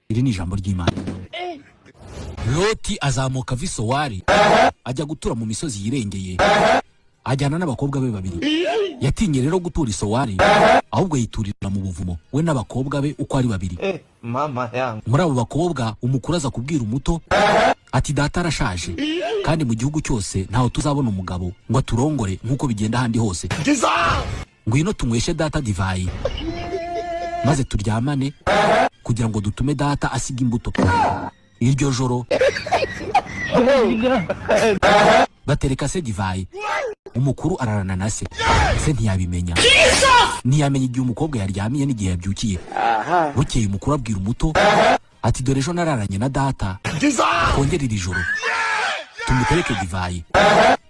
iri ni ijambo ry'Imana. Loti azamuka ava i Sowari ajya gutura mu misozi yirengeye, ajyana n'abakobwa be babiri. Yatinye rero gutura i Sowari, ahubwo yiturira mu buvumo we n'abakobwa be uko ari babiri. Mama yangu. Muri abo bakobwa umukuru aza kubwira umuto ati data arashaje, kandi mu gihugu cyose ntaho tuzabona umugabo ngo aturongore nk'uko bigenda ahandi hose. Ngwino tunyweshe data divayi maze turyamane kugira ngo dutume data asiga imbuto. Iryo joro batereka se divayi, umukuru ararana na se ntiyabimenya. Ntiyamenya igihe umukobwa yaryamiye n'igihe yabyukiye. Bukeye umukuru abwira umuto ati dore ejo nararanye na data, kongera iri joro tumutereke divayi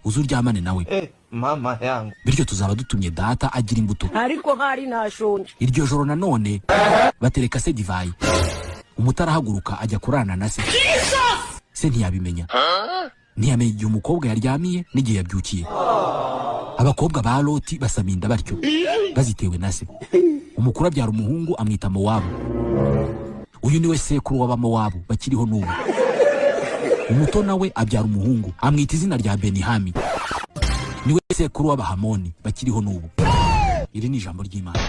uze uryamane nawe. Mama yangu. Bityo tuzaba dutumye data agira imbuto. Ariko hari nashonje. Iryo joro nanone batereka se divayi, umutara haguruka ajya kurana na se ntiyabimenya. Ntiyamenya igihe umukobwa yaryamiye n'igihe yabyukiye. Abakobwa ba Loti basaminda batyo bazitewe na se. Umukuru abyara umuhungu amwita Mowabu. Uyu niwe sekuru w'Abamowabu bakiriho n'ubu. Umuto nawe abyara umuhungu amwita izina rya Benihami, niwe sekuru w'Abahamoni bakiriho n'ubu. Iri ni ijambo ry'Imana.